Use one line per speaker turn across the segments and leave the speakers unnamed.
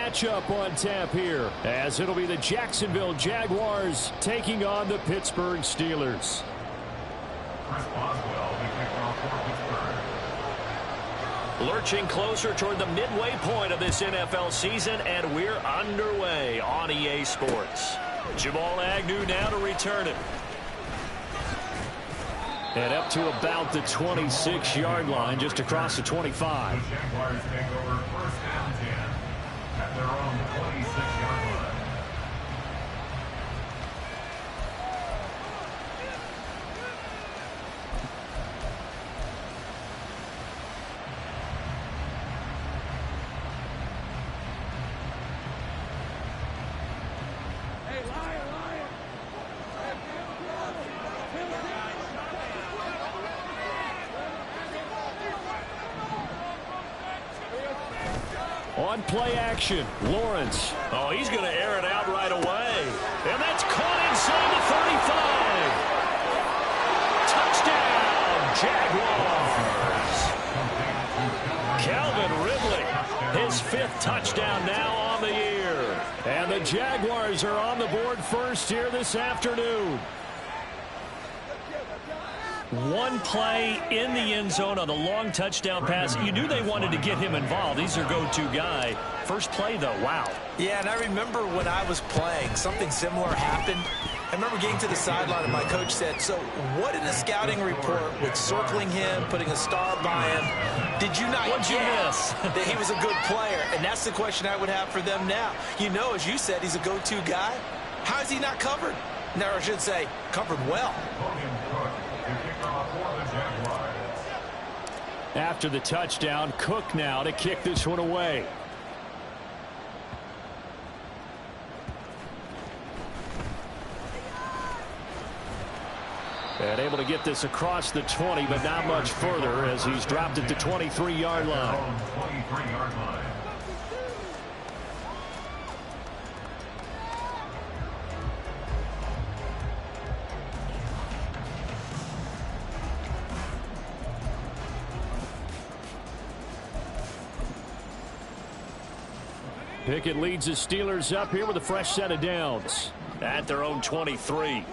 matchup on tap here, as it'll be the Jacksonville Jaguars taking on the Pittsburgh Steelers. Lurching closer toward the midway point of this NFL season, and we're underway on EA Sports. Jamal Agnew now to return it. And up to about the 26-yard line, just across the 25.
The Jaguars take over first down 10 at their own 26-yard line.
On play action, Lawrence. Oh, he's going to air it out right away. And that's caught inside the 35. Touchdown, Jaguars. Calvin Ridley, his 5th touchdown now on the year. And the Jaguars are on the board first here this afternoon. One play in the end zone on the long touchdown pass. You knew they wanted to get him involved. He's their go-to guy. First play, though, wow.
Yeah, and I remember when I was playing, something similar happened. I remember getting to the sideline, and my coach said, so what in the scouting report with circling him, putting a star by him, did you not
What'd you miss?
that he was a good player? And that's the question I would have for them now. You know, as you said, he's a go-to guy. How is he not covered? No, I should say, covered well.
After the touchdown, Cook now to kick this one away. And able to get this across the 20, but not much further as he's dropped at the 23-yard line.
23-yard line.
Pickett leads the Steelers up here with a fresh set of downs at their own 23.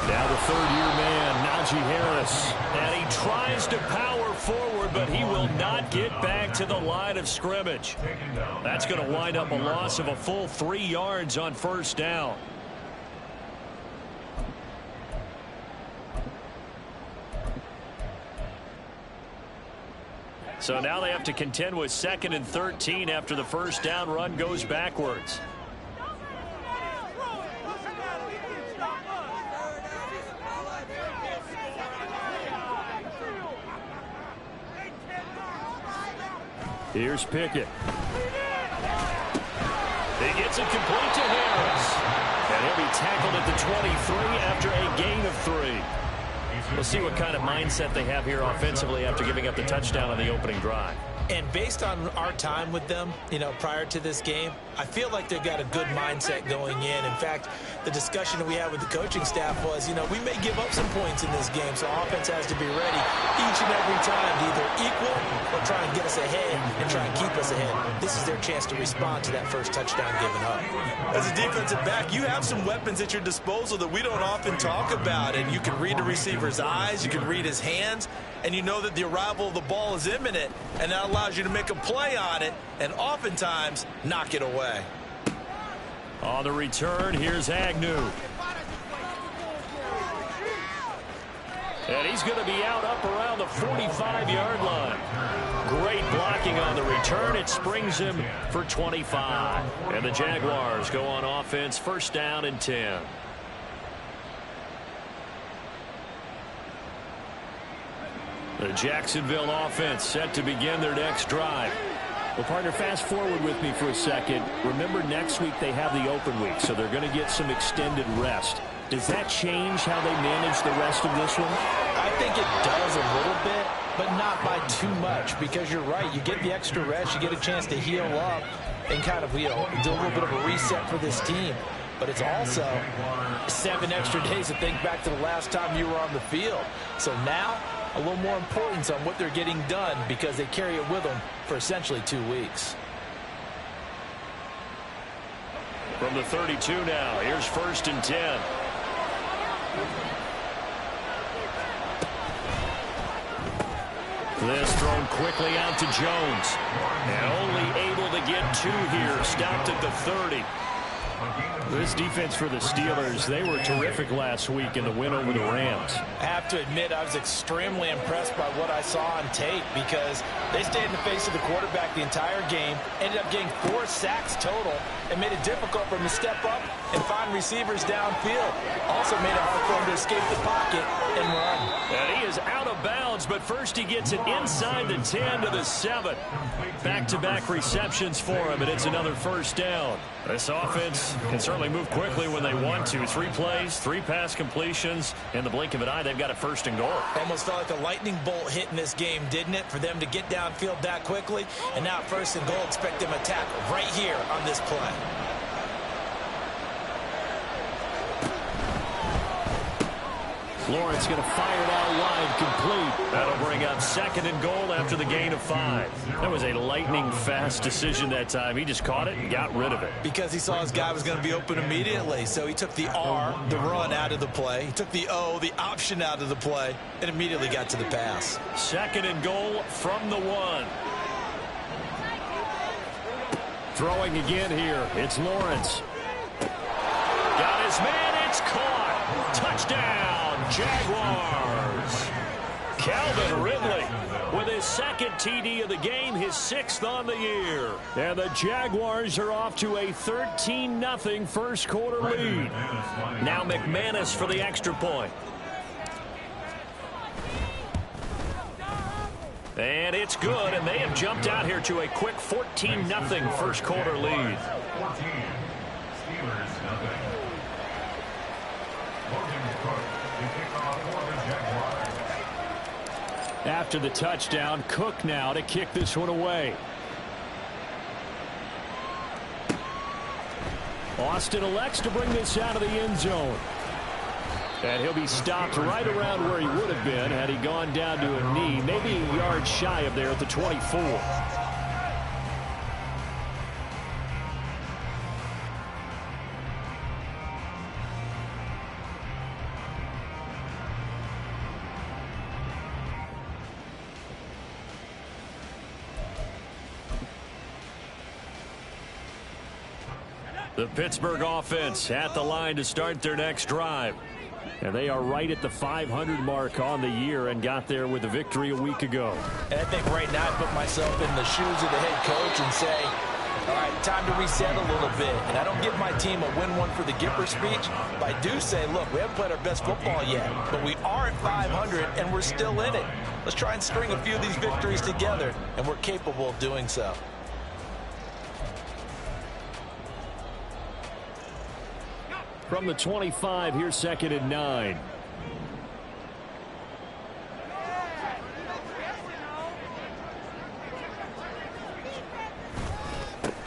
Now the third-year man, Najee Harris. And he tries to power forward, but he will not get back to the line of scrimmage. That's going to wind up a loss of a full 3 yards on first down. So now they have to contend with 2nd and 13 after the first down run goes backwards. Here's Pickett. He gets it complete to Harris. And he'll be tackled at the 23 after a gain of 3. We'll see what kind of mindset they have here offensively after giving up the touchdown on the opening drive.
And based on our time with them, you know, prior to this game, I feel like they've got a good mindset going in. In fact, the discussion that we had with the coaching staff was, you know, we may give up some points in this game, so offense has to be ready each and every time to either equal or try and get us ahead and try and keep us ahead. This is their chance to respond to that first touchdown given up.
As a defensive back, you have some weapons at your disposal that we don't often talk about, and you can read the receiver's eyes, you can read his hands, and you know that the arrival of the ball is imminent, and that allows you to make a play on it and oftentimes knock it away.
On the return, here's Agnew. And he's going to be out up around the 45-yard line. Great blocking on the return. It springs him for 25. And the Jaguars go on offense, first down and 10. The Jacksonville offense set to begin their next drive. Well, partner, fast forward with me for a second. Remember, next week they have the open week, so they're going to get some extended rest. Does that change how they manage the rest of this one?
I think it does a little bit, but not by too much, because you're right. You get the extra rest, you get a chance to heal up and kind of, you know, do a little bit of a reset for this team. But it's also 7 extra days to think back to the last time you were on the field. So now a little more importance on what they're getting done because they carry it with them for essentially 2 weeks.
From the 32 now, here's 1st and 10. This thrown quickly out to Jones. And only able to get 2 here. Stopped at the 30. This defense for the Steelers, they were terrific last week in the win over the Rams.
I have to admit, I was extremely impressed by what I saw on tape because they stayed in the face of the quarterback the entire game, ended up getting 4 sacks total, and made it difficult for him to step up and find receivers downfield. Also made it hard for him to escape the pocket and run.
And he is out of bounds, but first he gets it inside the 10 to the 7. Back-to-back receptions for him, and it's another 1st down. This offense can certainly move quickly when they want to. 3 plays, 3 pass completions. In the blink of an eye, they've got a 1st and goal.
Almost felt like a lightning bolt hit in this game, didn't it? For them to get downfield that quickly. And now 1st and goal, expect them to attack right here on this play.
Lawrence going to fire it out wide, complete. That'll bring up 2nd and goal after the gain of 5. That was a lightning-fast decision that time. He just caught it and got rid of it.
Because he saw his guy was going to be open immediately, so he took the R, the run, out of the play. He took the O, the option, out of the play, and immediately got to the pass.
2nd and goal from the 1. Throwing again here. It's Lawrence. Got his man. It's caught. Touchdown. Jaguars. Calvin Ridley with his 2nd TD of the game, his 6th on the year. And the Jaguars are off to a 13-0 first quarter lead. Now McManus for the extra point. And it's good, and they have jumped out here to a quick 14-0 first quarter lead.
14. Steelers, nothing.
After the touchdown, Cook now to kick this one away. Austin elects to bring this out of the end zone. And he'll be stopped right around where he would have been had he gone down to a knee, maybe a yard shy of there at the 24. The Pittsburgh offense at the line to start their next drive. And they are right at the 500 mark on the year and got there with a victory a week ago.
And I think right now I put myself in the shoes of the head coach and say, all right, time to reset a little bit. And I don't give my team a win one for the Gipper speech, but I do say, look, we haven't played our best football yet, but we are at 500 and we're still in it. Let's try and string a few of these victories together, and we're capable of doing so.
From the 25, here's 2nd and 9.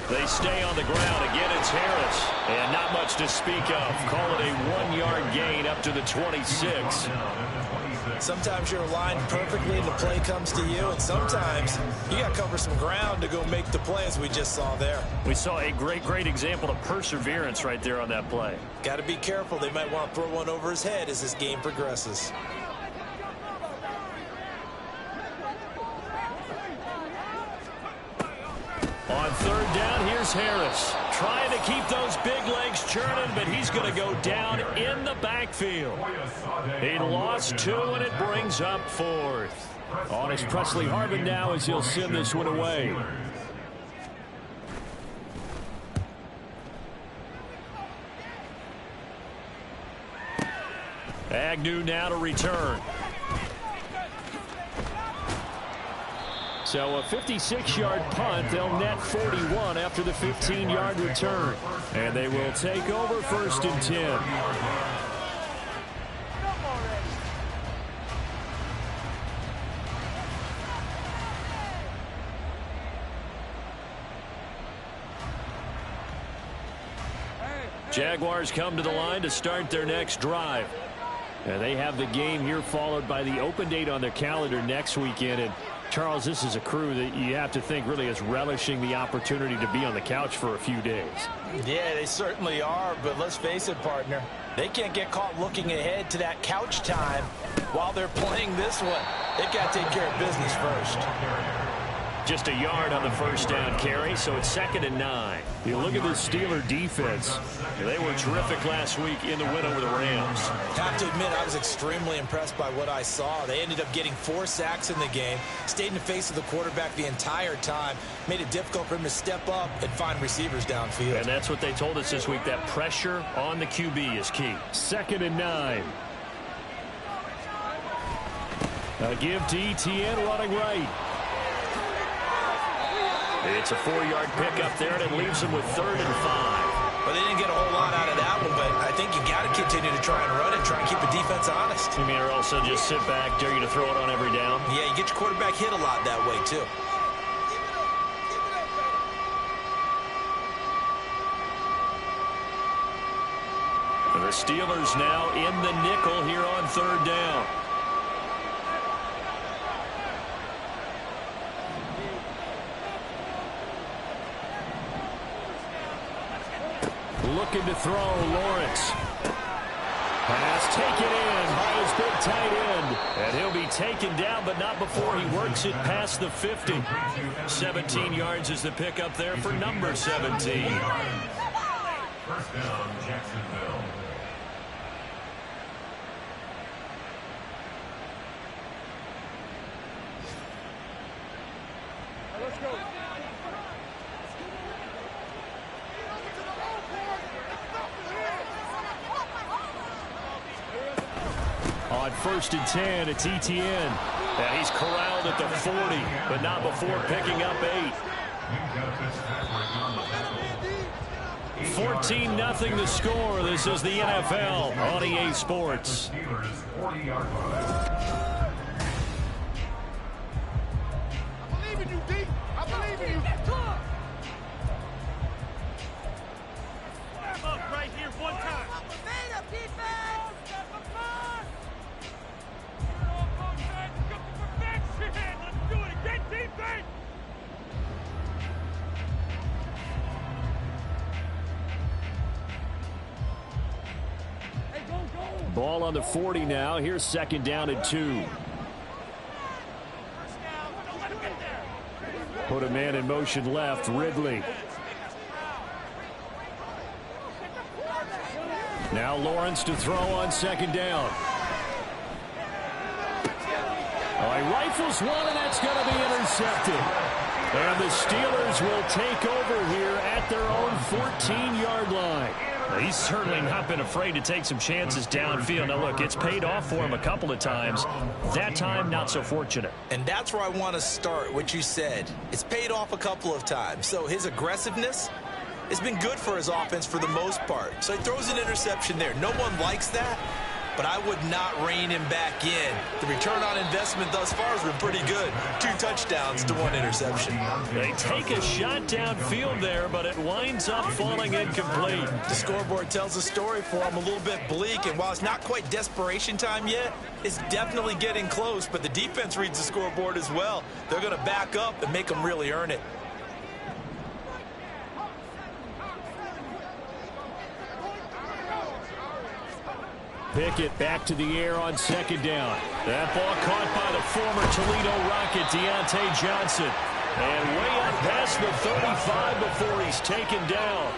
They stay on the ground. Again, it's Harris. And not much to speak of. Call it a 1-yard gain up to the 26.
Sometimes you're aligned perfectly and the play comes to you, and sometimes you got to cover some ground to go make the play, as we just saw there.
We saw a great example of perseverance right there on that play.
Got to be careful. They might want to throw one over his head as this game progresses.
On 3rd down, here's Harris. Trying to keep those big legs churning, but he's going to go down in the backfield. He lost 2, and it brings up 4th. On is Presley Harvin now as he'll send this one away. Agnew now to return. So a 56-yard punt. They'll net 41 after the 15-yard return. And they will take over 1st and 10. Jaguars come to the line to start their next drive. And they have the game here followed by the open date on their calendar next weekend. And Charles, this is a crew that you have to think really is relishing the opportunity to be on the couch for a few days.
Yeah, they certainly are, but let's face it, partner. They can't get caught looking ahead to that couch time while they're playing this one. They've got to take care of business first.
Just a yard on the first down carry, so it's 2nd and 9. You look at the Steeler defense. They were terrific last week in the win over the Rams.
Have to admit, I was extremely impressed by what I saw. They ended up getting 4 sacks in the game, stayed in the face of the quarterback the entire time, made it difficult for him to step up and find receivers downfield.
And that's what they told us this week, that pressure on the QB is key. 2nd and 9. A give to Etienne running right. It's a 4-yard pickup there, and it leaves them with 3rd and 5.
Well, they didn't get a whole lot out of that one, but I think you got to continue to try and run it, try and keep the defense honest.
You mean, or also just sit back, dare you to throw it on every down?
Yeah, you get your quarterback hit a lot that way, too.
The Steelers now in the nickel here on 3rd down. Looking to throw, Lawrence. Pass taken in by his big tight end. And he'll be taken down, but not before he works it past the 50. 17 yards is the pickup there for number 17.
First down, Jacksonville.
Let's go.
On 1st and 10, it's Etienne. And he's corralled at the 40, but not before picking up 8. 14-0 the score. This is the NFL on EA Sports.
Steelers 40-yard line.
I believe in you, D. I believe in you. Step up right here one time. Let's do it again, defense. Hey, go.
Ball on the 40 now. Here's 2nd down and 2. Put a man in motion left, Ridley. Now Lawrence to throw on 2nd down. He rifles one, and that's going to be intercepted. And the Steelers will take over here at their own 14-yard line. He's certainly not been afraid to take some chances downfield. Now, look, it's paid off for him a couple of times. That time, not so fortunate.
And that's where I want to start, what you said. It's paid off a couple of times. So his aggressiveness has been good for his offense for the most part. So he throws an interception there. No one likes that, but I would not rein him back in. The return on investment thus far has been pretty good. 2 touchdowns to 1 interception.
They take a shot downfield there, but it winds up falling incomplete.
The scoreboard tells a story for him, a little bit bleak, and while it's not quite desperation time yet, it's definitely getting close, but the defense reads the scoreboard as well. They're going to back up and make them really earn it.
Pickett back to the air on 2nd down. That ball caught by the former Toledo Rocket, Deontay Johnson. And way up past the 35 before he's taken down.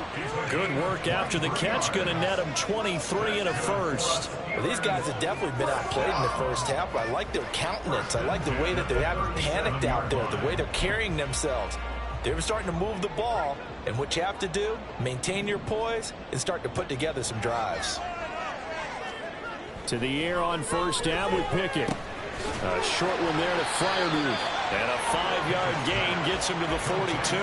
Good work after the catch. Going to net him 23 and a first.
Well, these guys have definitely been outplayed in the first half. I like their countenance. I like the way that they haven't panicked out there, the way they're carrying themselves. They're starting to move the ball, and what you have to do, maintain your poise and start to put together some drives.
To the air on 1st down with Pickett. A short one there to Freiermuth. And a 5-yard gain gets him to the 42.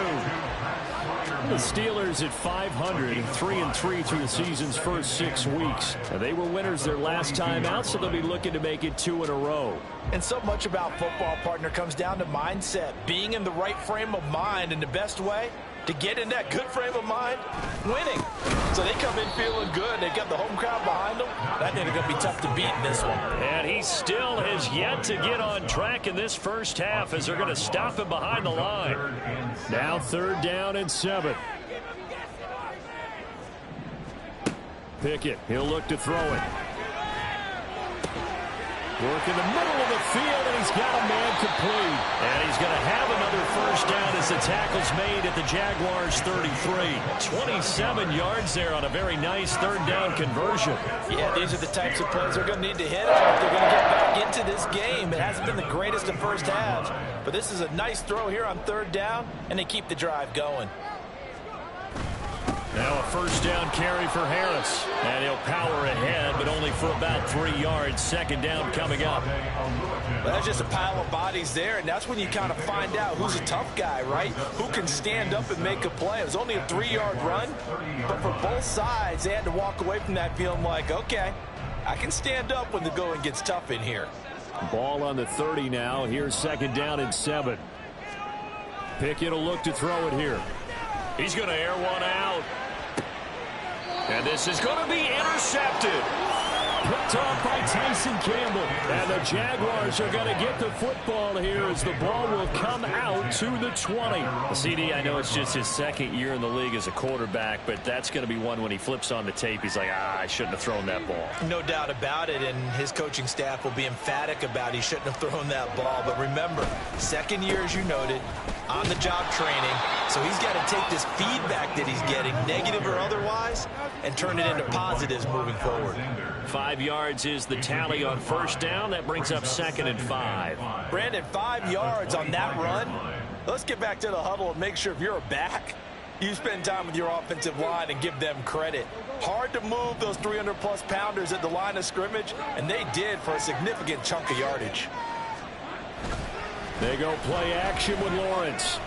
The Steelers at 500, 3-3 through the season's first 6 weeks. They were winners their last time out, so they'll be looking to make it 2 in a row.
And so much about football, partner, comes down to mindset. Being in the right frame of mind, and the best way to get in that good frame of mind, winning. So they come in feeling good. They got the home crowd behind them. That thing is going to be tough to beat in this one.
And he still has yet to get on track in this first half as they're going to stop him behind the line. Now 3rd down and 7. Pickett, he'll look to throw it. Work in the middle of the field, and he's got a man complete. And he's going to have another first down as the tackle's made at the Jaguars' 33. 27 yards there on a very nice 3rd down conversion.
Yeah, these are the types of plays they're going to need to hit if they're going to get back into this game. It hasn't been the greatest of first halves, but this is a nice throw here on 3rd down, and they keep the drive going.
Now a first down carry for Harris. And he'll power ahead, but only for about 3 yards. 2nd down coming up.
Well, that's just a pile of bodies there, and that's when you kind of find out who's a tough guy, right? Who can stand up and make a play. It was only a 3-yard run, but for both sides, they had to walk away from that feeling like, okay, I can stand up when the going gets tough in here.
Ball on the 30 now. Here's 2nd down and 7. Pickett will look to throw it here. He's going to air one out. And this is going to be intercepted. Picked off by Tyson Campbell. And the Jaguars are going to get the football here as the ball will come out to the 20. CD, I know it's just his 2nd year in the league as a quarterback, but that's going to be one when he flips on the tape. He's like, I shouldn't have thrown that ball.
No doubt about it, and his coaching staff will be emphatic about he shouldn't have thrown that ball. But remember, 2nd year, as you noted, on-the-job training. So he's got to take this feedback that he's getting, negative or otherwise, and turn it into positives moving forward.
5 yards is the tally on first down. That brings up 2nd and 5.
Brandon, 5 yards on that run. Let's get back to the huddle and make sure if you're a back, you spend time with your offensive line and give them credit. Hard to move those 300-plus pounders at the line of scrimmage, and they did for a significant chunk of yardage.
They go play action with Lawrence.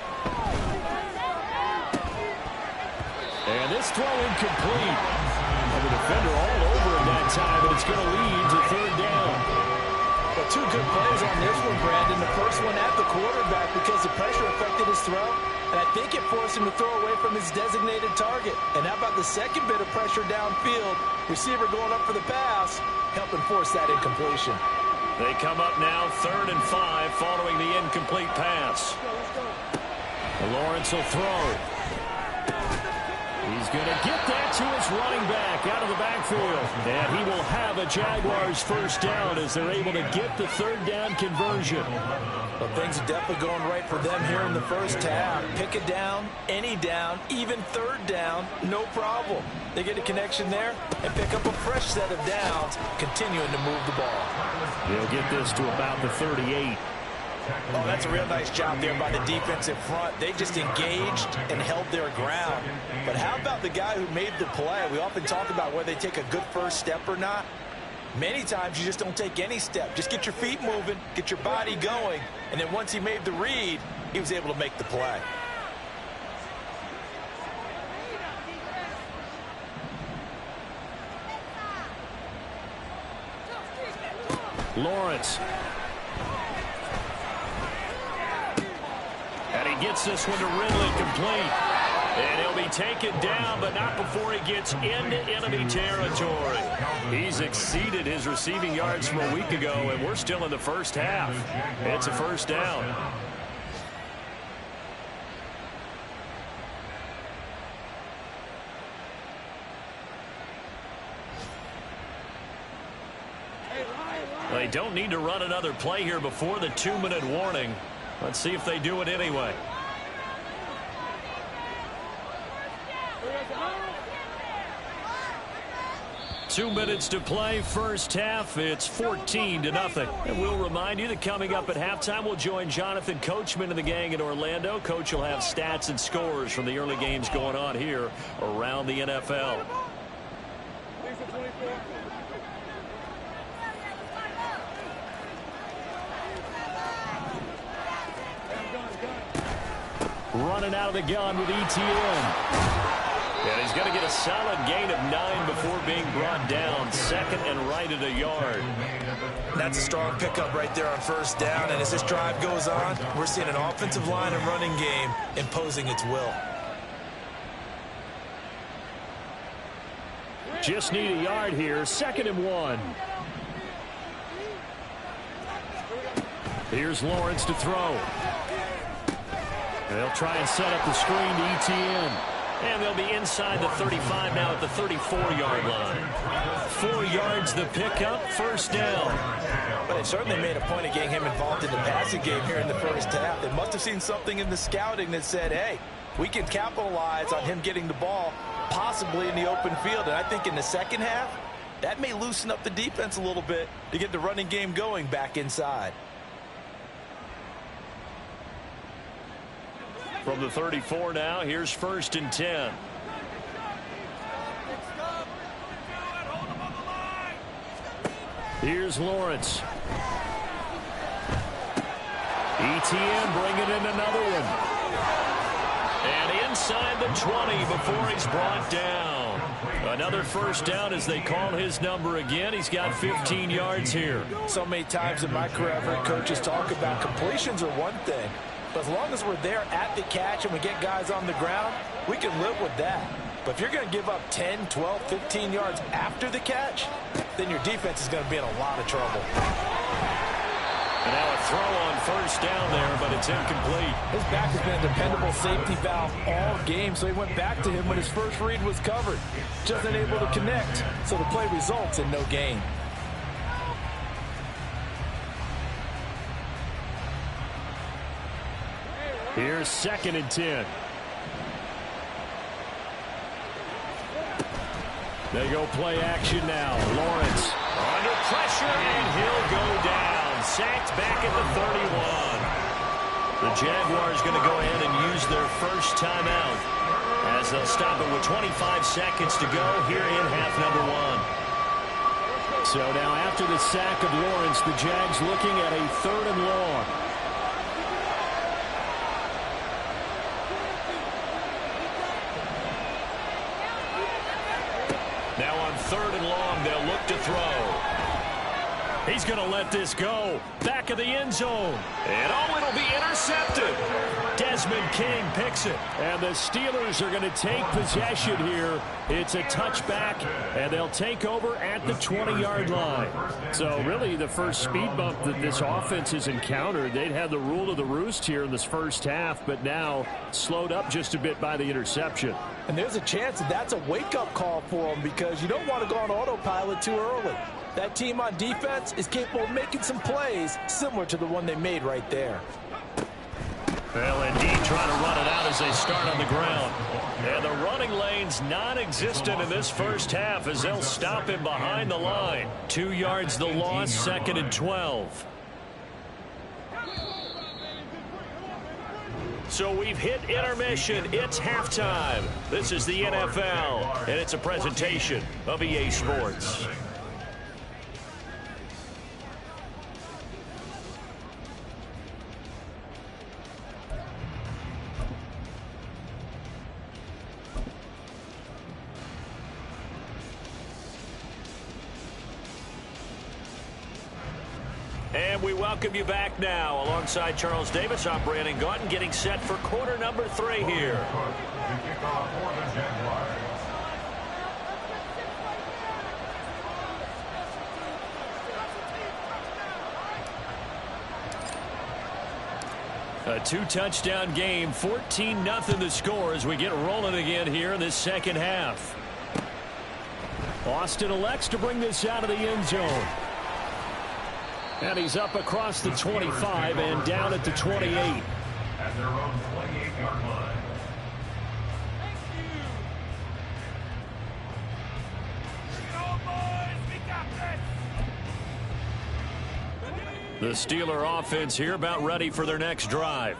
And this throw incomplete. And the defender all over him that time, but it's going to lead to 3rd down.
Well, 2 good plays on this one, Brandon. The first one at the quarterback because the pressure affected his throw, and I think it forced him to throw away from his designated target. And how about the second bit of pressure downfield? Receiver going up for the pass, helping force that incompletion.
They come up now 3rd and 5 following the incomplete pass. Lawrence will throw. He's going to get that to his running back out of the backfield. And he will have a Jaguars first down as they're able to get the 3rd down conversion.
Well, things are definitely going right for them here in the first half. Pick a down, any down, even 3rd down, no problem. They get a connection there and pick up a fresh set of downs, continuing to move the ball.
They'll get this to about the 38.
Oh, that's a real nice job there by the defensive front. They just engaged and held their ground. But how about the guy who made the play? We often talk about whether they take a good first step or not. Many times you just don't take any step. Just get your feet moving, get your body going, and then once he made the read, he was able to make the play.
Lawrence. And he gets this one to Ridley complete. And he'll be taken down, but not before he gets into enemy territory. He's exceeded his receiving yards from a week ago, and we're still in the first half. It's a first down. They don't need to run another play here before the 2-minute warning. Let's see if they do it anyway. Two minutes to play, first half. It's 14-0. And we'll remind you that coming up at halftime, we'll join Jonathan Coachman and the gang in Orlando. Coach will have stats and scores from the early games going on here around the NFL. Running out of the gun with ETN. And he's going to get a solid gain of 9 before being brought down. Second and right at a yard.
That's a strong pickup right there on first down. And as this drive goes on, we're seeing an offensive line and running game imposing its will.
Just need a yard here. 2nd and 1. Here's Lawrence to throw. They'll try and set up the screen to ETN. And they'll be inside the 35 now at the 34-yard line. 4 yards the pickup, 1st down.
But they certainly made a point of getting him involved in the passing game here in the first half. They must have seen something in the scouting that said, hey, we can capitalize on him getting the ball possibly in the open field. And I think in the second half, that may loosen up the defense a little bit to get the running game going back inside.
From the 34 now, here's 1st and 10. Here's Lawrence. ETN bringing in another one. And inside the 20 before he's brought down. Another 1st down as they call his number again. He's got 15 yards here.
So many times in my career, I've heard coaches talk about completions are one thing. But as long as we're there at the catch and we get guys on the ground, we can live with that. But if you're going to give up 10, 12, 15 yards after the catch, then your defense is going to be in a lot of trouble.
And now a throw on 1st down there, but it's incomplete.
His back has been a dependable safety valve all game, so he went back to him when his first read was covered. Just unable to connect, so the play results in no gain.
Here's 2nd and 10. They go play action now. Lawrence under pressure, and he'll go down. Sacked back at the 31. The Jaguars going to go ahead and use their first timeout as they'll stop it with 25 seconds to go here in half number 1. So now after the sack of Lawrence, the Jags looking at a 3rd and long. Now on 3rd and long, they'll look to throw. He's going to let this go. Back of the end zone. And it'll be intercepted. Desmond King picks it. And the Steelers are going to take possession here. It's a touchback, and they'll take over at the 20-yard line. So really the first speed bump that this offense has encountered. They'd had the rule of the roost here in this first half, but now slowed up just a bit by the interception.
And there's a chance that that's a wake-up call for them because you don't want to go on autopilot too early. That team on defense is capable of making some plays similar to the one they made right there.
Well, indeed, trying to run it out as they start on the ground. And the running lane's non-existent in this first half as they'll stop him behind the line. 2 yards the loss, 2nd and 12. So we've hit intermission. It's halftime. This is the NFL, and it's a presentation of EA Sports. And we welcome you back now. Alongside Charles Davis, I'm Brandon Gaudin, getting set for quarter number 3 here. A 2-touchdown game, 14-0 the score as we get rolling again here in this second half. Austin elects to bring this out of the end zone. And he's up across the 25 and down at the 28.
At their own 28-yard line.
The Steeler offense here about ready for their next drive.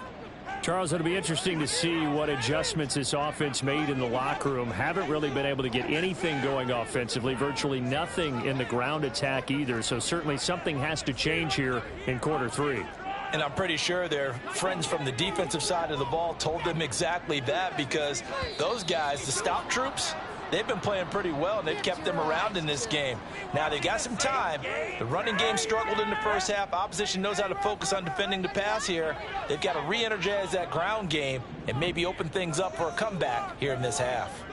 Charles, it'll be interesting to see what adjustments this offense made in the locker room. Haven't really been able to get anything going offensively, virtually nothing in the ground attack either. So certainly something has to change here in quarter 3.
And I'm pretty sure their friends from the defensive side of the ball told them exactly that because those guys, the stop troops, they've been playing pretty well, and they've kept them around in this game. Now, they got some time. The running game struggled in the first half. Opposition knows how to focus on defending the pass here. They've got to re-energize that ground game and maybe open things up for a comeback here in this half.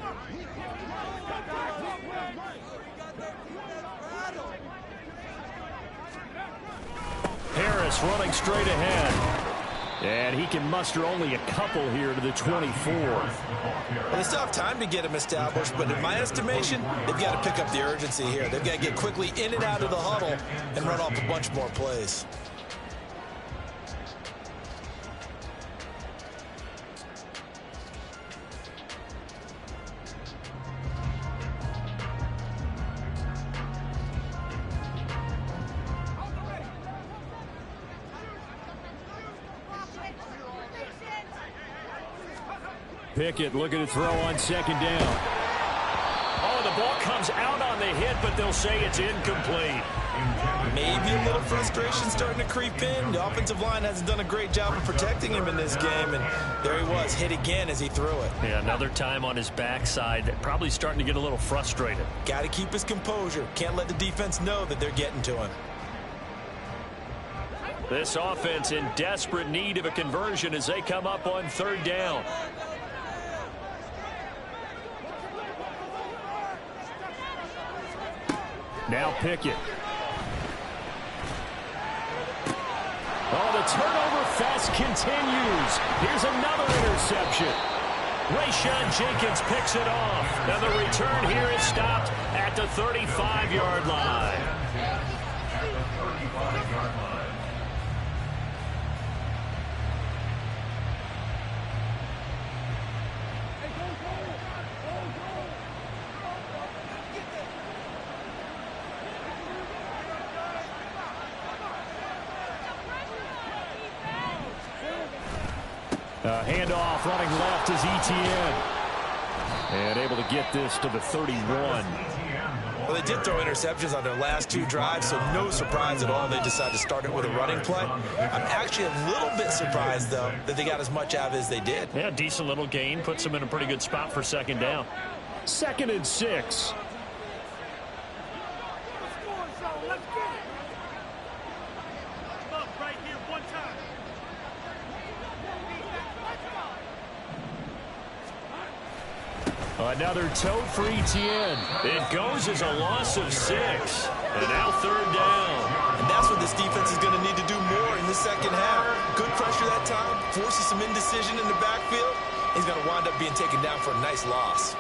Harris running straight ahead. And he can muster only a couple here to the 24.
Well, they still have time to get him established, but in my estimation, they've got to pick up the urgency here. They've got to get quickly in and out of the huddle and run off a bunch more plays.
Pickett looking to throw on second down. Oh, the ball comes out on the hit, but they'll say it's incomplete.
Maybe a little frustration starting to creep in. The offensive line hasn't done a great job of protecting him in this game, and there he was, hit again as he threw it.
Yeah, another time on his backside, probably starting to get a little frustrated.
Got to keep his composure. Can't let the defense know that they're getting to him.
This offense in desperate need of a conversion as they come up on third down. Now Pickett. Oh, the turnover fest continues. Here's another interception. Rayshawn Jenkins picks it off. And the return here is stopped at the 35-yard line. Handoff running left is Etienne. And able to get this to the 31.
Well, they did throw interceptions on their last two drives, so no surprise at all they decided to start it with a running play. I'm actually a little bit surprised, though, that they got as much out of it as they did.
Yeah, decent little gain. Puts them in a pretty good spot for second down. 2nd and 6. Another toe for Etienne. It goes as a loss of 6. And now third down.
And that's what this defense is going to need to do more in the second half. Good pressure that time, forces some indecision in the backfield. He's going to wind up being taken down for a nice loss.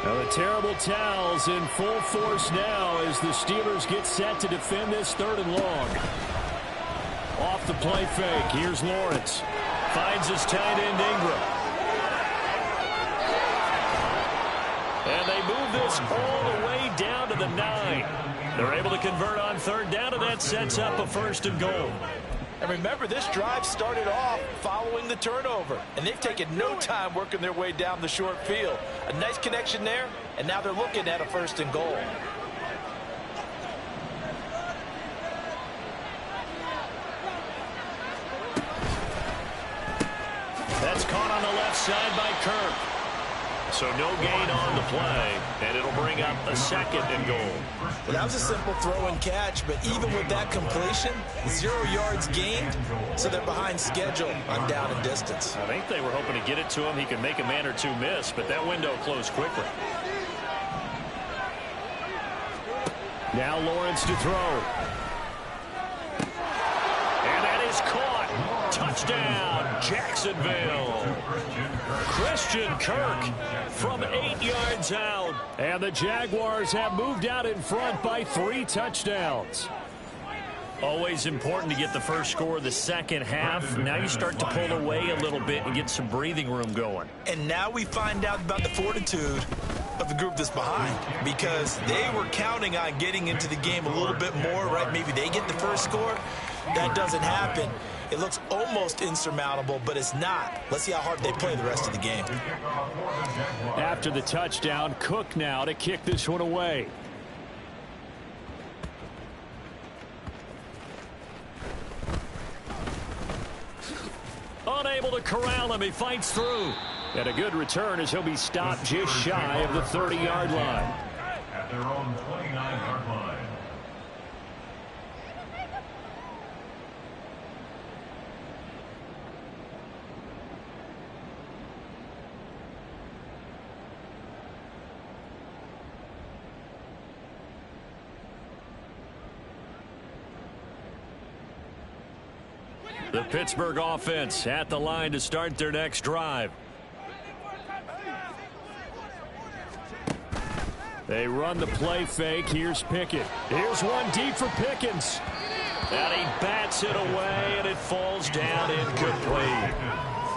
Now the terrible towels in full force now as the Steelers get set to defend this 3rd and long. Off the play fake. Here's Lawrence. Finds his tight end Ingram. And they move this all the way down to the 9. They're able to convert on third down, and that sets up a 1st and goal.
And remember, this drive started off following the turnover. And they've taken no time working their way down the short field. A nice connection there, and now they're looking at a 1st and goal.
That's caught on the left side by Kirk. So no gain on the play, and it'll bring up a 2nd and goal.
Well, that was a simple throw and catch, but even with that completion, 0 yards gained, so they're behind schedule on down and distance.
I think they were hoping to get it to him. He could make a man or two miss, but that window closed quickly. Now Lawrence to throw. And that is caught. Touchdown, Jacksonville. Christian Kirk from 8 yards out. And the Jaguars have moved out in front by 3 touchdowns. Always important to get the first score of the second half. Now you start to pull away a little bit and get some breathing room going.
And now we find out about the fortitude of the group that's behind, because they were counting on getting into the game a little bit more, right? Maybe they get the first score. That doesn't happen. It looks almost insurmountable, but it's not. Let's see how hard they play the rest of the game.
After the touchdown, Cook now to kick this one away. Unable to corral him. He fights through. And a good return as he'll be stopped just shy of the 30-yard line.
At their own 29-yard line.
The Pittsburgh offense at the line to start their next drive. They run the play fake. Here's Pickett. Here's one deep for Pickens. And he bats it away, and it falls down incomplete.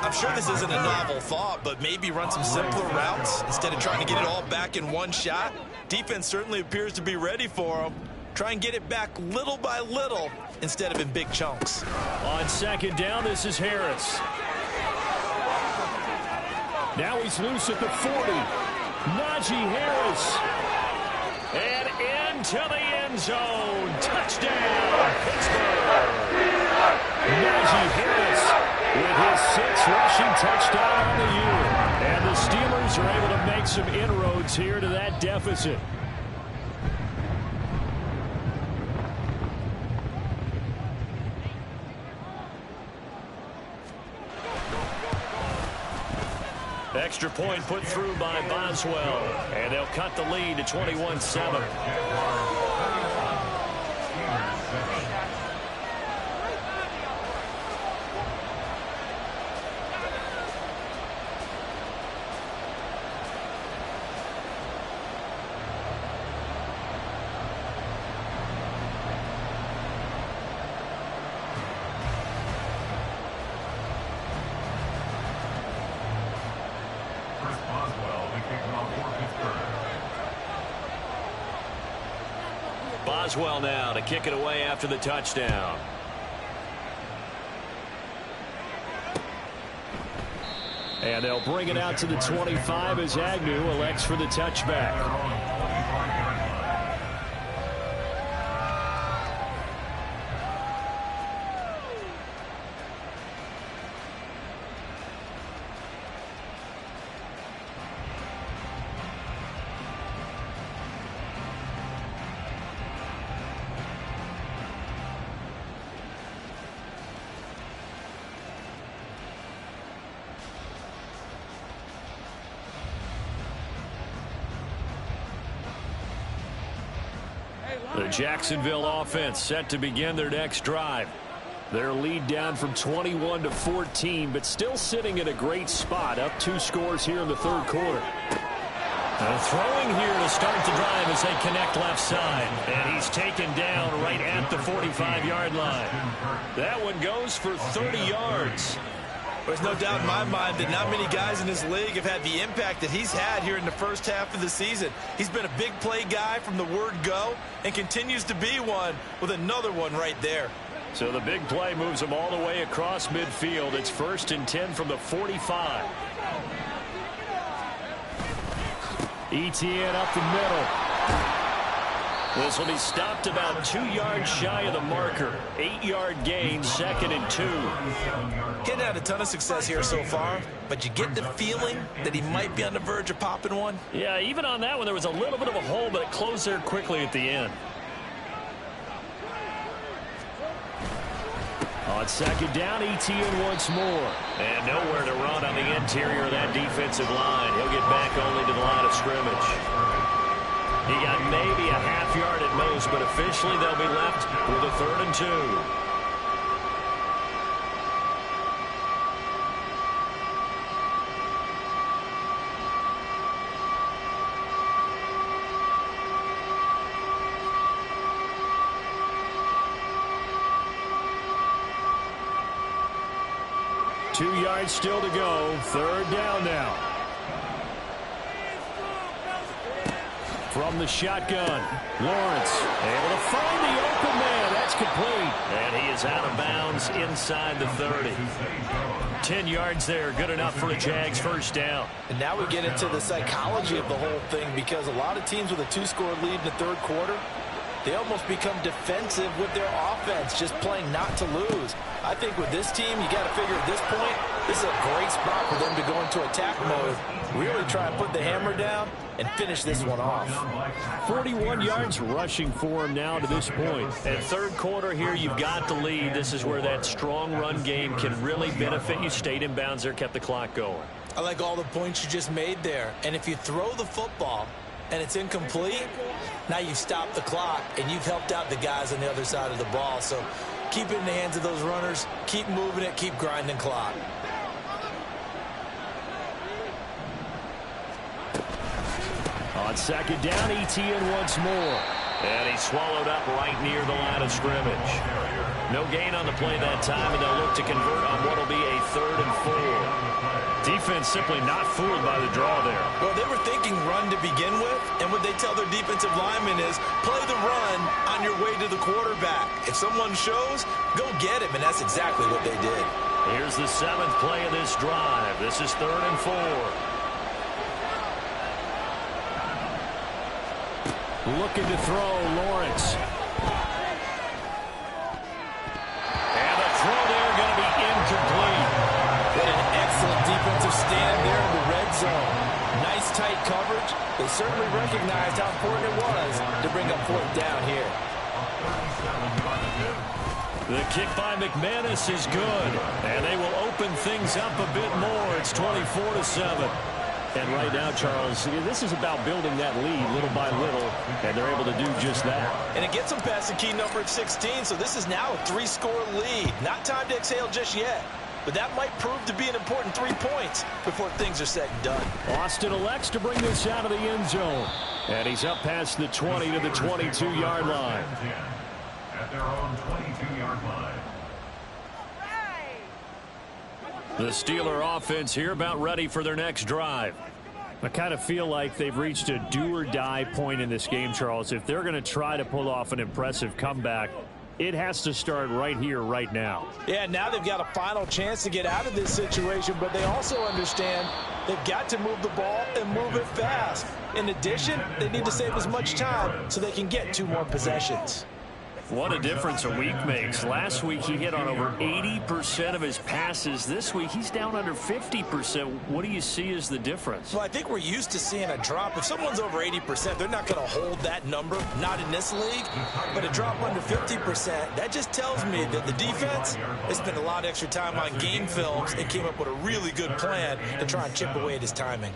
I'm sure this isn't a novel thought, but maybe run some simpler routes instead of trying to get it all back in one shot. Defense certainly appears to be ready for him. Try and get it back little by little instead of in big chunks.
On second down, this is Harris. Now he's loose at the 40. Najee Harris. And into the end zone. Touchdown, Pittsburgh. Najee Harris with his 6th rushing touchdown on the year. And the Steelers are able to make some inroads here to that deficit. Extra point put through by Boswell. And they'll cut the lead to 21-7. Boswell now to kick it away after the touchdown. And they'll bring it out to the 25 as Agnew elects for the touchback. The Jacksonville offense set to begin their next drive. Their lead down from 21 to 14, but still sitting in a great spot, up 2 scores here in the third quarter. Throwing here to start the drive as they connect left side. And he's taken down right at the 45-yard line. That one goes for 30 yards.
There's no doubt in my mind that not many guys in this league have had the impact that he's had here in the first half of the season. He's been a big play guy from the word go and continues to be one with another one right there.
So the big play moves him all the way across midfield. It's 1st and 10 from the 45. Etienne up the middle. This will be stopped about 2 yards shy of the marker. 8-yard gain, 2nd and 2.
Getting had a ton of success here so far, but you get the feeling that he might be on the verge of popping one.
Yeah, even on that one, there was a little bit of a hole, but it closed there quickly at the end. On second down, Etienne once more. And nowhere to run on the interior of that defensive line. He'll get back only to the line of scrimmage. He got maybe a half yard at most, but officially they'll be left with a 3rd and 2. Two yards still to go. 3rd down now. From the shotgun, Lawrence able to find the open man. That's complete. And he is out of bounds inside the 30. 10 yards there, good enough for a Jags 1st down.
And now we get into the psychology of the whole thing, because a lot of teams with a 2-score lead in the 3rd quarter, they almost become defensive with their offense, just playing not to lose. I think with this team, you got to figure at this point, this is a great spot for them to go into attack mode, really try and put the hammer down and finish this one off.
41 yards rushing for him now to this point. And 3rd quarter here, you've got the lead. This is where that strong run game can really benefit you. Stayed in bounds there, kept the clock going.
I like all the points you just made there. And if you throw the football and it's incomplete, now you've stopped the clock and you've helped out the guys on the other side of the ball. So keep it in the hands of those runners, keep moving it, keep grinding clock.
On second down, ETN once more. And he's swallowed up right near the line of scrimmage. No gain on the play that time, and they'll look to convert on what will be a 3rd and 4. Defense simply not fooled by the draw there.
Well, they were thinking run to begin with, and what they tell their defensive linemen is play the run on your way to the quarterback. If someone shows, go get him, and that's exactly what they did.
Here's the 7th play of this drive. This is 3rd and 4. Looking to throw, Lawrence. And the throw there going to be incomplete.
What an excellent defensive stand there in the red zone. Nice tight coverage. They certainly recognized how important it was to bring up 4th down here.
The kick by McManus is good, and they will open things up a bit more. It's 24-7. And right now, Charles, this is about building that lead little by little, and they're able to do just that.
And it gets them past the key number at 16, so this is now a 3-score lead. Not time to exhale just yet, but that might prove to be an important 3 points before things are said and done.
Austin elects to bring this out of the end zone, and he's up past the 20 to the 22-yard line.
At their own 22-yard line.
The Steeler offense here about ready for their next drive. I kind of feel like they've reached a do-or-die point in this game, Charles. If they're going to try to pull off an impressive comeback, it has to start right here, right now.
Yeah, now they've got a final chance to get out of this situation, but they also understand they've got to move the ball and move it fast. In addition, they need to save as much time so they can get 2 more possessions.
What a difference a week makes. Last week he hit on over 80% of his passes. This week he's down under 50%. What do you see as the difference?
Well, I think we're used to seeing a drop. If someone's over 80%, they're not going to hold that number, not in this league. But a drop under 50%, that just tells me that the defense has spent a lot of extra time on game films and came up with a really good plan to try and chip away at his timing.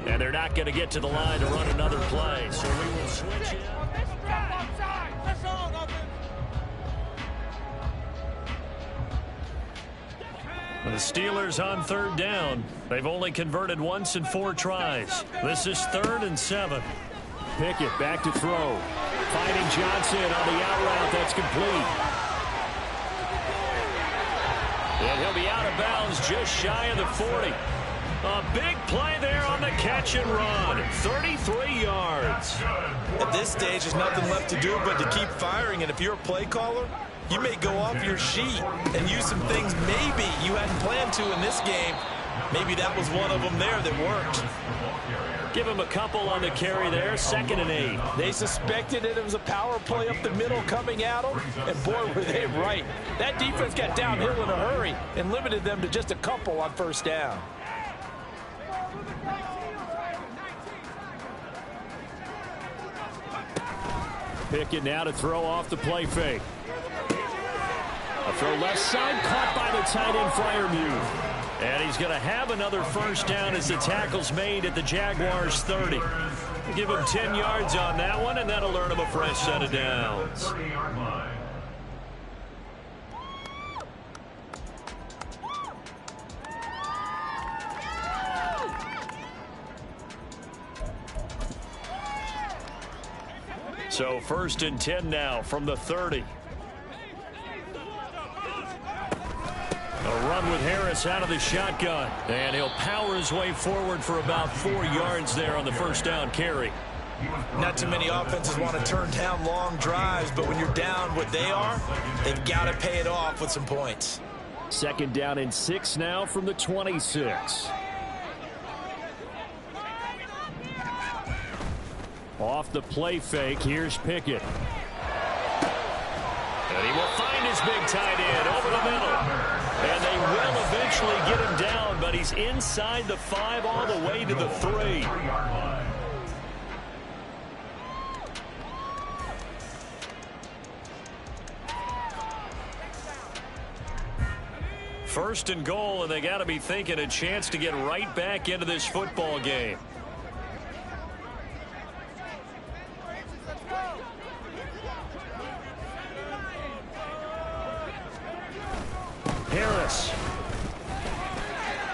And they're not going to get to the line to run another play, so we will switch in. The Steelers on 3rd down. They've only converted once in 4 tries. This is 3rd and 7. Pickett back to throw. Finding Johnson on the out route. That's complete. And he'll be out of bounds just shy of the 40. A big play there on the catch and run. 33 yards.
At this stage, there's nothing left to do but to keep firing. And if you're a play caller, you may go off your sheet and use some things maybe you hadn't planned to in this game. Maybe that was one of them there that worked.
Give him a couple on the carry there. 2nd and 8.
They suspected that it was a power play up the middle coming at them, and boy, were they right. That defense got downhill in a hurry and limited them to just a couple on 1st down.
Pickett now to throw off the play fake. A throw left side, caught by the tight end Freiermuth. And he's going to have another 1st down as the tackle's made at the Jaguars 30. Give him 10 yards on that one, and that'll earn him a fresh set of downs. So 1st and 10 now from the 30. A run with Harris out of the shotgun. And he'll power his way forward for about 4 yards there on the 1st down carry.
Not too many offenses want to turn down long drives, but when you're down what they are, they've got to pay it off with some points.
2nd down and 6 now from the 26. Off the play fake, here's Pickett. And he will find his big tight end over the middle. And they will eventually get him down, but he's inside the 5 all the way to the 3. First and goal, and they got to be thinking a chance to get right back into this football game. Harris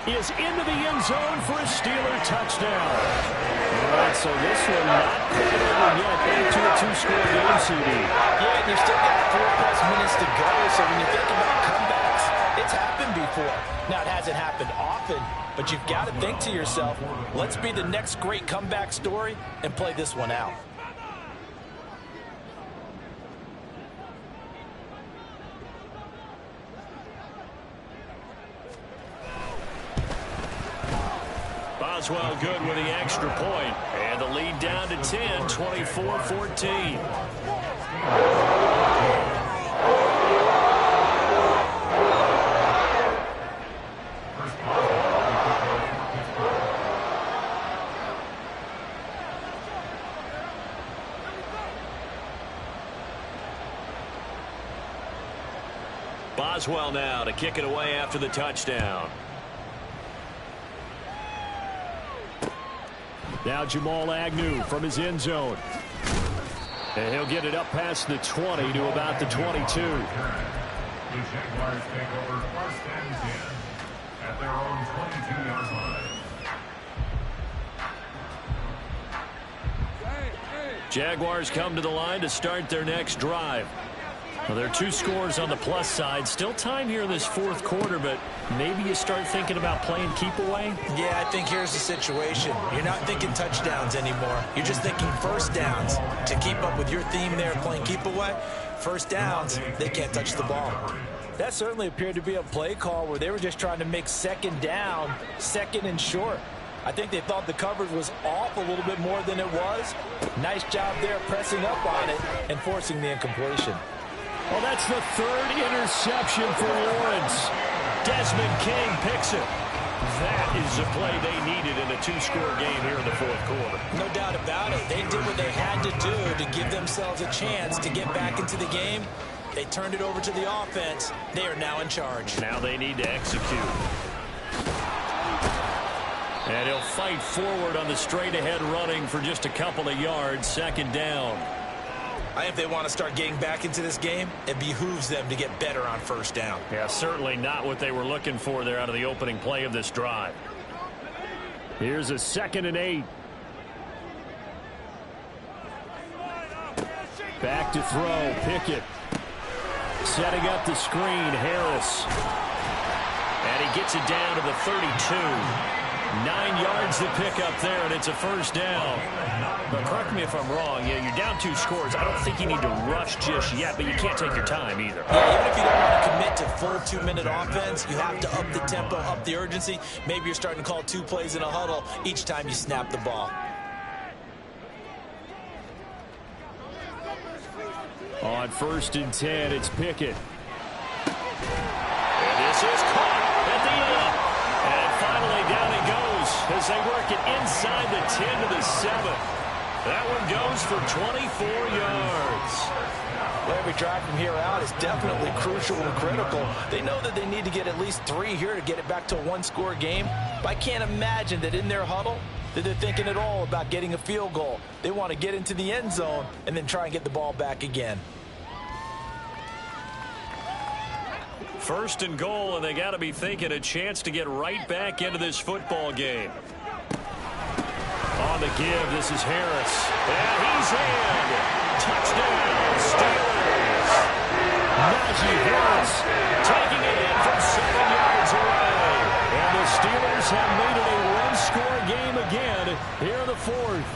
is into the end zone for a Steeler touchdown. All right, so this one not quite over yet. Back to a two-score game, CD.
Yeah, and you've still got 4+ minutes to go, so when you think about comebacks, it's happened before. Now, it hasn't happened often, but you've got to think to yourself, let's be the next great comeback story and play this one out.
Boswell good with the extra point. And the lead down to 10, 24-14. Boswell now to kick it away after the touchdown. Now Jamal Agnew from his end zone. And he'll get it up past the 20 to about the 22.
The Jaguars take over first and 10 at their own 22-yard line.
Jaguars come to the line to start their next drive. Well, there are 2 scores on the plus side. Still time here in this fourth quarter, but maybe you start thinking about playing keep away?
Yeah, I think here's the situation. You're not thinking touchdowns anymore. You're just thinking first downs. To keep up with your theme there, playing keep away, first downs, they can't touch the ball. That certainly appeared to be a play call where they were just trying to make second down, second and short. I think they thought the coverage was off a little bit more than it was. Nice job there pressing up on it and forcing the incompletion.
Well, that's the 3rd interception for Lawrence. Desmond King picks it. That is the play they needed in a 2-score game here in the fourth quarter.
No doubt about it. They did what they had to do to give themselves a chance to get back into the game. They turned it over to the offense. They are now in charge.
Now they need to execute. And he'll fight forward on the straight-ahead running for just a couple of yards. Second down.
I think if they want to start getting back into this game, it behooves them to get better on first down.
Yeah, certainly not what they were looking for there out of the opening play of this drive. Here's a 2nd and 8. Back to throw. Pickett. Setting up the screen. Harris. And he gets it down to the 32. 9 yards to pick up there, and it's a first down. But correct me if I'm wrong. Yeah, you're down 2 scores. I don't think you need to rush just yet, but you can't take your time either.
Yeah, even if you don't want to commit to full 2-minute offense, you have to up the tempo, up the urgency. Maybe you're starting to call 2 plays in a huddle each time you snap the ball.
On 1st and 10, it's Pickett. And this is caught at the end. And finally down he goes as they work it inside the 10 to the 7. That one goes for 24 yards.
Well, every drive from here out is definitely crucial and critical. They know that they need to get at least 3 here to get it back to a 1-score game. But I can't imagine that in their huddle that they're thinking at all about getting a field goal. They want to get into the end zone and then try and get the ball back again.
First and goal, and they got to be thinking a chance to get right back into this football game. On the give, this is Harris. And he's in. Touchdown, Steelers. Najee Harris taking it in from 7 yards away. And the Steelers have made it a 1-score game again here in the fourth.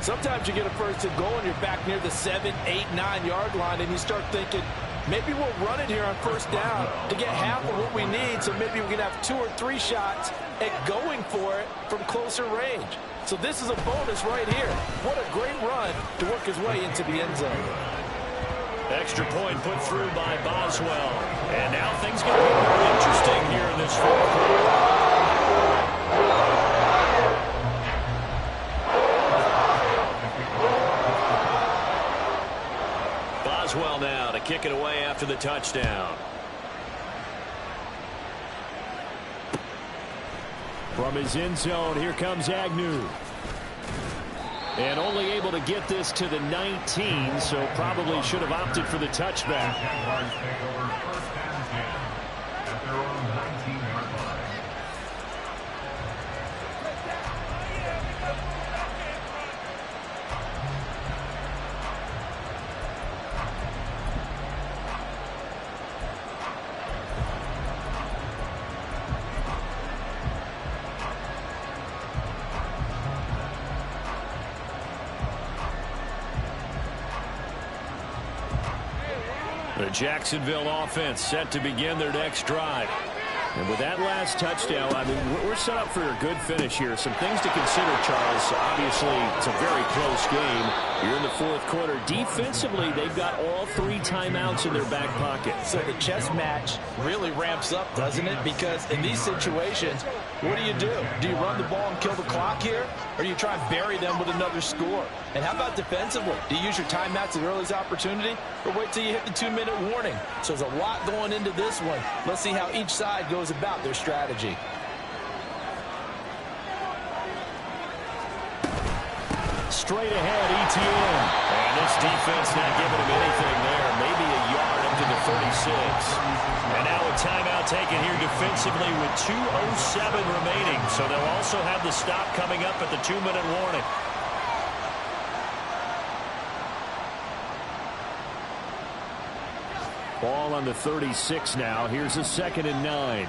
Sometimes you get a first and goal and you're back near the 7, 8, 9-yard line, and you start thinking, maybe we'll run it here on first down to get half of what we need, so maybe we can have 2 or 3 shots at going for it from closer range. So this is a bonus right here. What a great run to work his way into the end zone.
Extra point put through by Boswell. And now things get a bit more interesting here in this fourth quarter. Boswell now to kick it away after the touchdown. From his end zone, here comes Agnew. And only able to get this to the 19, so probably should have opted for the touchback.
Jaguars take over first and 10 at their own 19-yard line.
The Jacksonville offense set to begin their next drive. And with that last touchdown, I mean, we're set up for a good finish here. Some things to consider, Charles. Obviously, it's a very close game. You're in the fourth quarter. Defensively, they've got all 3 timeouts in their back pocket.
So the chess match really ramps up, doesn't it? Because in these situations, what do? Do you run the ball and kill the clock here? Or do you try and bury them with another score? And how about defensively? Do you use your timeouts at the earliest opportunity? Or wait till you hit the 2-minute warning? So there's a lot going into this one. Let's see how each side goes about their strategy.
Straight ahead, ETN. And this defense not giving him anything there. Maybe a yard up to the 36. And now a timeout taken here defensively with 2:07 remaining. So they'll also have the stop coming up at the 2-minute warning. Ball on the 36 now. Here's a 2nd and 9.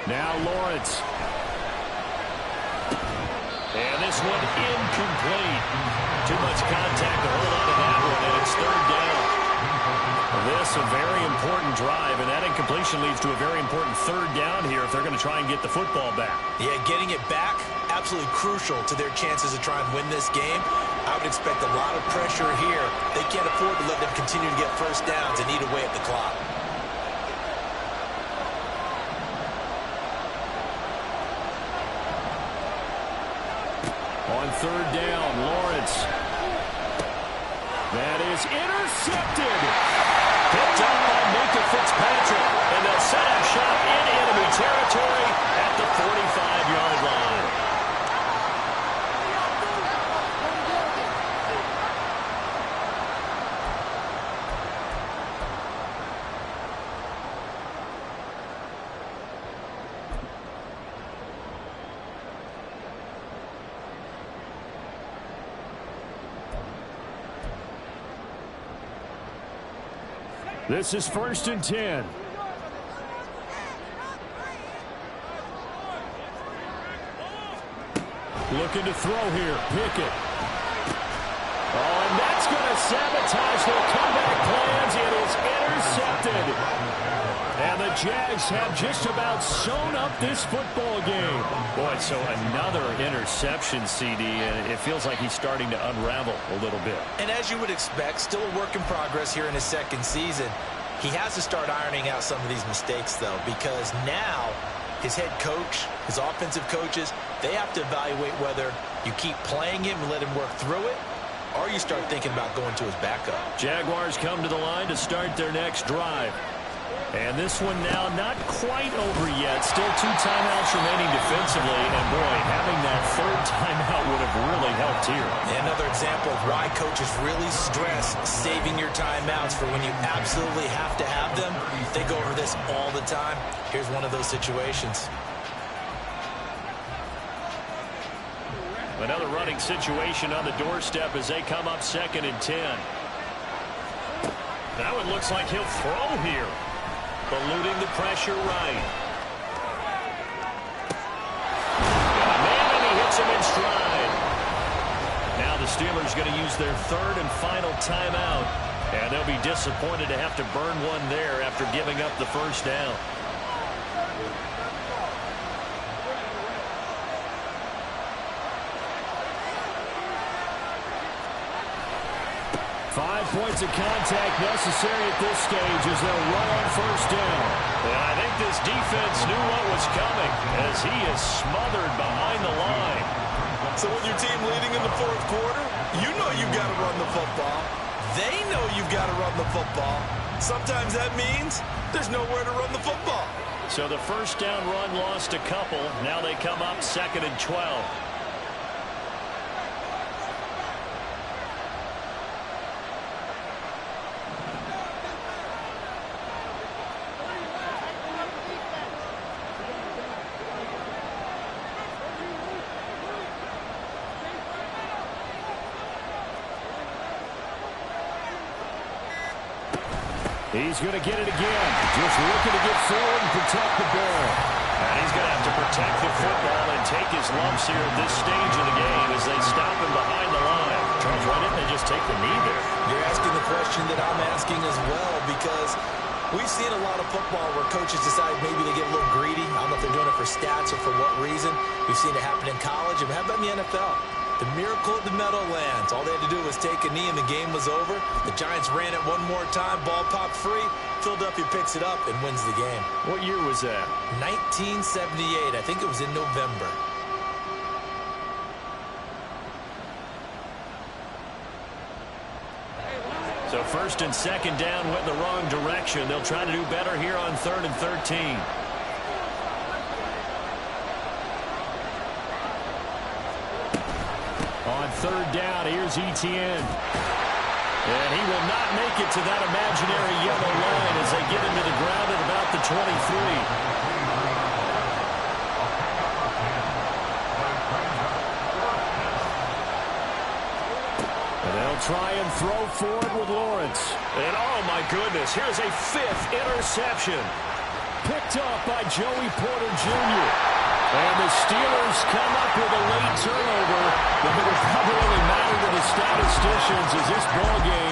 Now Lawrence. And this one incomplete. Too much contact to hold on to that one, and it's 3rd down. This a very important drive, and that incompletion leads to a very important 3rd down here if they're going to try and get the football back.
Yeah, getting it back, absolutely crucial to their chances to try and win this game. I would expect a lot of pressure here. They can't afford to let them continue to get first downs and eat away at the clock.
On 3rd down, Lawrence. That is intercepted. Picked up by Minkah Fitzpatrick. And they'll set up shop in enemy territory at the 45-yard line. This is 1st and 10. Looking to throw here. Pickett. Oh, and that's going to sabotage their comeback plans. It is intercepted. And the Jags have just about sewn up this football game. Boy, so another interception, CD, and it feels like he's starting to unravel a little bit.
And as you would expect, still a work in progress here in his 2nd season. He has to start ironing out some of these mistakes, though, because now his head coach, his offensive coaches, they have to evaluate whether you keep playing him and let him work through it, or you start thinking about going to his backup.
Jaguars come to the line to start their next drive. And this one now not quite over yet. Still 2 timeouts remaining defensively. And, boy, having that 3rd timeout would have really helped here.
Another example of why coaches really stress saving your timeouts for when you absolutely have to have them. They go over this all the time. Here's one of those situations.
Another running situation on the doorstep as they come up 2nd and 10. That one looks like he'll throw here. Eluding the pressure right. Got a man, and he hits him in stride. Now the Steelers going to use their 3rd and final timeout. And they'll be disappointed to have to burn one there after giving up the 1st down. Five points of contact necessary at this stage as they'll run on 1st down. And I think this defense knew what was coming as he is smothered behind the line.
So when your team leading in the 4th quarter, you know you've got to run the football. They know you've got to run the football. Sometimes that means there's nowhere to run the football.
So the first down run lost a couple. Now they come up 2nd and 12. He's going to get it again. Just looking to get forward and protect the ball. And he's going to have to protect the football and take his lumps here at this stage of the game as they stop him behind the line. Charles, why didn't they just take the knee there?
You're asking the question that I'm asking as well, because we've seen a lot of football where coaches decide maybe they get a little greedy. I don't know if they're doing it for stats or for what reason. We've seen it happen in college. And how about in the NFL? The miracle of the Meadowlands. All they had to do was take a knee and the game was over. The Giants ran it one more time. Ball popped free. Philadelphia picks it up and wins the game.
What year was that?
1978. I think it was in November.
So 1st and 2nd down went the wrong direction. They'll try to do better here on 3rd and 13. On 3rd down, here's Etienne. And he will not make it to that imaginary yellow line as they get him to the ground at about the 23. And they'll try and throw forward with Lawrence. And oh my goodness, here's a 5th interception. Picked up by Joey Porter Jr. And the Steelers come up with a late turnover, but it will probably only matter to the statisticians as this ball game